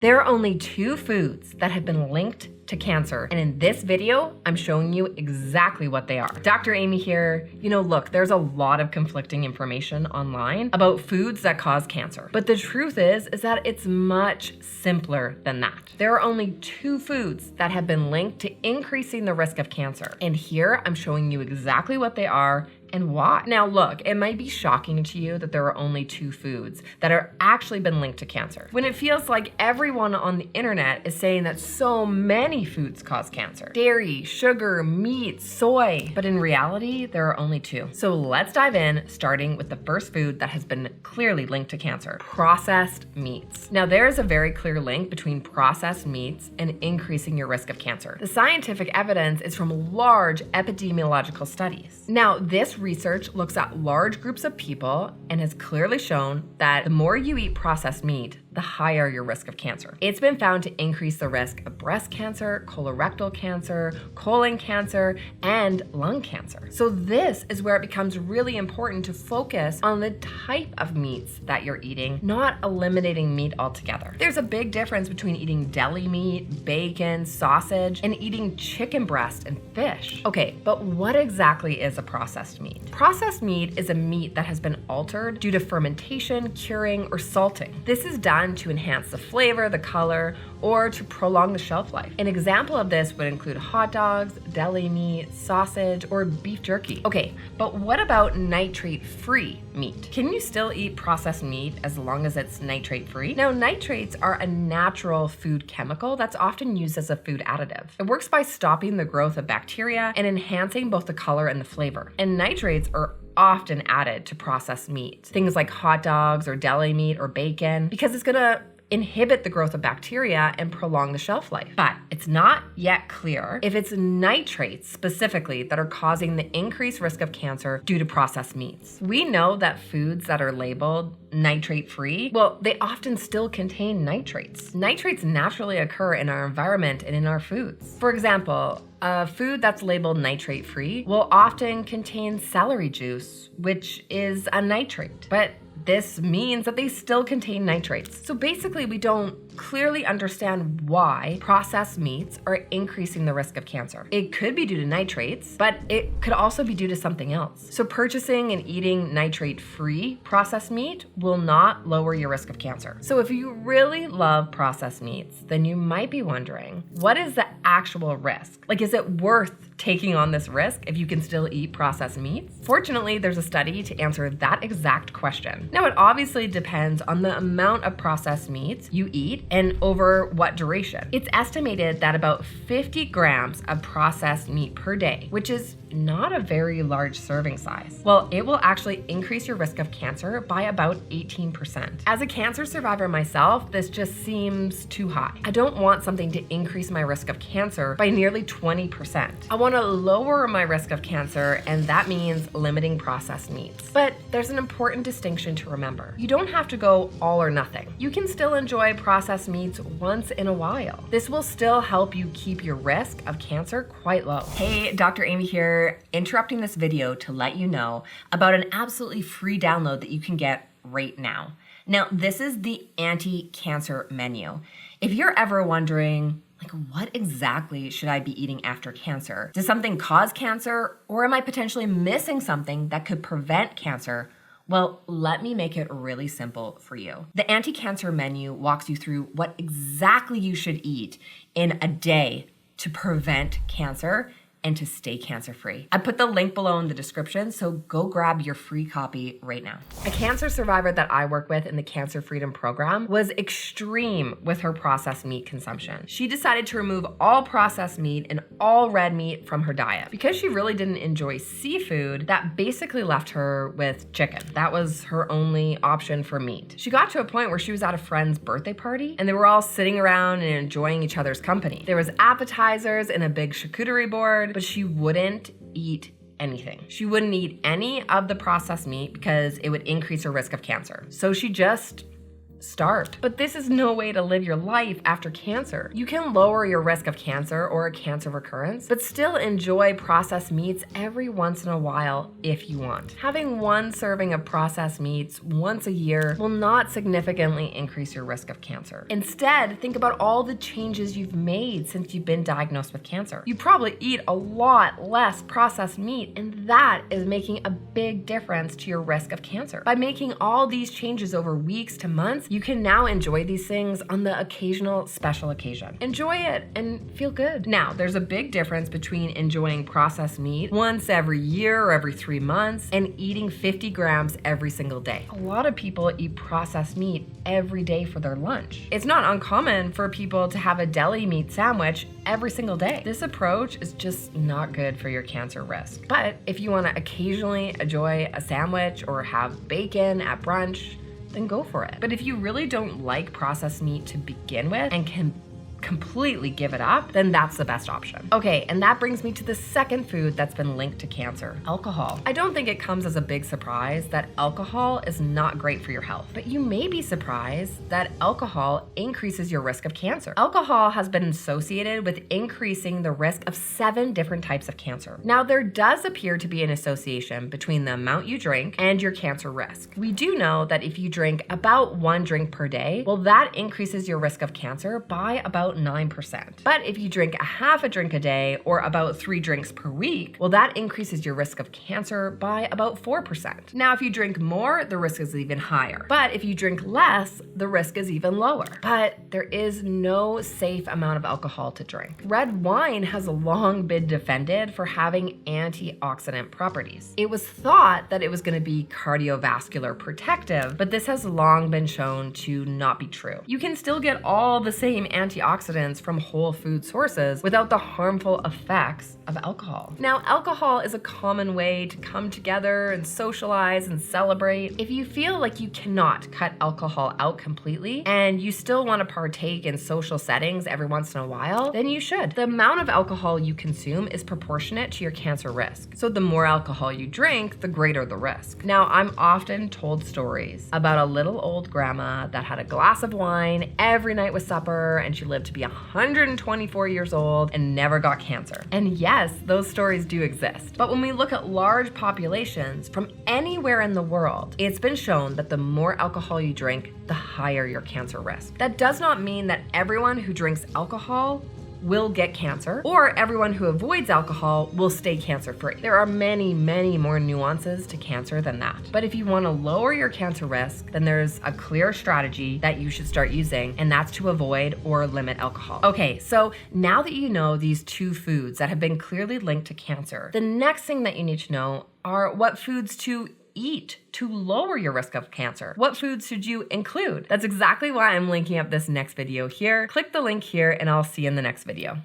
There are only 2 foods that have been linked to cancer, and in this video, I'm showing you exactly what they are. Dr. Amy here. Look, there's a lot of conflicting information online about foods that cause cancer, but the truth is that it's much simpler than that. There are only 2 foods that have been linked to increasing the risk of cancer, and here I'm showing you exactly what they are and why. Now look, it might be shocking to you that there are only 2 foods that are actually been linked to cancer, when it feels like everyone on the internet is saying that so many foods cause cancer. Dairy, sugar, meat, soy. But in reality, there are only 2. So let's dive in, starting with the first food that has been clearly linked to cancer: processed meats. Now there is a very clear link between processed meats and increasing your risk of cancer. The scientific evidence is from large epidemiological studies. Now this research looks at large groups of people and has clearly shown that the more you eat processed meat, the higher your risk of cancer. It's been found to increase the risk of breast cancer, colorectal cancer, colon cancer, and lung cancer. So this is where it becomes really important to focus on the type of meats that you're eating, not eliminating meat altogether. There's a big difference between eating deli meat, bacon, sausage, and eating chicken breast and fish. Okay, but what exactly is a processed meat? Processed meat is a meat that has been altered due to fermentation, curing, or salting. This is done to enhance the flavor, the color, or to prolong the shelf life. An example of this would include hot dogs, deli meat, sausage, or beef jerky. Okay, but what about nitrate-free meat? Can you still eat processed meat as long as it's nitrate-free? Now, nitrates are a natural food chemical that's often used as a food additive. It works by stopping the growth of bacteria and enhancing both the color and the flavor. And nitrates are often added to processed meat, things like hot dogs or deli meat or bacon, because it's gonna inhibit the growth of bacteria and prolong the shelf life. But it's not yet clear if it's nitrates specifically that are causing the increased risk of cancer due to processed meats. We know that foods that are labeled nitrate-free, well, they often still contain nitrates. Nitrates naturally occur in our environment and in our foods. For example, a food that's labeled nitrate-free will often contain celery juice, which is a nitrate. But this means that they still contain nitrates. So basically, we don't clearly understand why processed meats are increasing the risk of cancer. It could be due to nitrates, but it could also be due to something else. So purchasing and eating nitrate-free processed meat will not lower your risk of cancer. So if you really love processed meats, then you might be wondering, what is the actual risk? Like, is it worth taking on this risk if you can still eat processed meats? Fortunately, there's a study to answer that exact question. Now, it obviously depends on the amount of processed meats you eat and over what duration. It's estimated that about 50 grams of processed meat per day, which is not a very large serving size, well, it will actually increase your risk of cancer by about 18%. As a cancer survivor myself, this just seems too high. I don't want something to increase my risk of cancer by nearly 20%. I want to lower my risk of cancer, and that means limiting processed meats. But there's an important distinction to remember. You don't have to go all or nothing. You can still enjoy processed meats once in a while. This will still help you keep your risk of cancer quite low. Hey, Dr. Amy here, interrupting this video to let you know about an absolutely free download that you can get right now. Now, this is the anti-cancer menu. If you're ever wondering, what exactly should I be eating after cancer? Does something cause cancer, or am I potentially missing something that could prevent cancer? Well, let me make it really simple for you. The anti-cancer menu walks you through what exactly you should eat in a day to prevent cancer and to stay cancer-free. I put the link below in the description, so go grab your free copy right now. A cancer survivor that I work with in the Cancer Freedom Program was extreme with her processed meat consumption. She decided to remove all processed meat and all red meat from her diet. Because she really didn't enjoy seafood, that basically left her with chicken. That was her only option for meat. She got to a point where she was at a friend's birthday party, and they were all sitting around and enjoying each other's company. There was appetizers and a big charcuterie board, but she wouldn't eat anything. She wouldn't eat any of the processed meat because it would increase her risk of cancer. So she just start. But this is no way to live your life after cancer. You can lower your risk of cancer or a cancer recurrence, but still enjoy processed meats every once in a while if you want. Having one serving of processed meats once a year will not significantly increase your risk of cancer. Instead, think about all the changes you've made since you've been diagnosed with cancer. You probably eat a lot less processed meat, and that is making a big difference to your risk of cancer. By making all these changes over weeks to months, you can now enjoy these things on the occasional special occasion. Enjoy it and feel good. Now, there's a big difference between enjoying processed meat once every year or every 3 months and eating 50 grams every single day. A lot of people eat processed meat every day for their lunch. It's not uncommon for people to have a deli meat sandwich every single day. This approach is just not good for your cancer risk. But if you want to occasionally enjoy a sandwich or have bacon at brunch, then go for it. But if you really don't like processed meat to begin with and can completely give it up, then that's the best option. Okay, and that brings me to the second food that's been linked to cancer: alcohol. I don't think it comes as a big surprise that alcohol is not great for your health, but you may be surprised that alcohol increases your risk of cancer. Alcohol has been associated with increasing the risk of 7 different types of cancer. Now, there does appear to be an association between the amount you drink and your cancer risk. We do know that if you drink about 1 drink per day, well, that increases your risk of cancer by about 9%. But if you drink a half a drink a day or about 3 drinks per week, well, that increases your risk of cancer by about 4%. Now, if you drink more, the risk is even higher. But if you drink less, the risk is even lower. But there is no safe amount of alcohol to drink. Red wine has long been defended for having antioxidant properties. It was thought that it was going to be cardiovascular protective, but this has long been shown to not be true. You can still get all the same antioxidants from whole food sources without the harmful effects of alcohol. Now, alcohol is a common way to come together and socialize and celebrate. If you feel like you cannot cut alcohol out completely and you still want to partake in social settings every once in a while, then you should. The amount of alcohol you consume is proportionate to your cancer risk. So the more alcohol you drink, the greater the risk. Now, I'm often told stories about a little old grandma that had a glass of wine every night with supper, and she lived to be 124 years old and never got cancer. And yes, those stories do exist. But when we look at large populations from anywhere in the world, it's been shown that the more alcohol you drink, the higher your cancer risk. That does not mean that everyone who drinks alcohol will get cancer, or everyone who avoids alcohol will stay cancer-free. There are many, many more nuances to cancer than that. But if you want to lower your cancer risk, then there's a clear strategy that you should start using, and that's to avoid or limit alcohol. Okay, so now that you know these 2 foods that have been clearly linked to cancer, the next thing that you need to know are what foods to eat to lower your risk of cancer. What foods should you include? That's exactly why I'm linking up this next video here. Click the link here and I'll see you in the next video.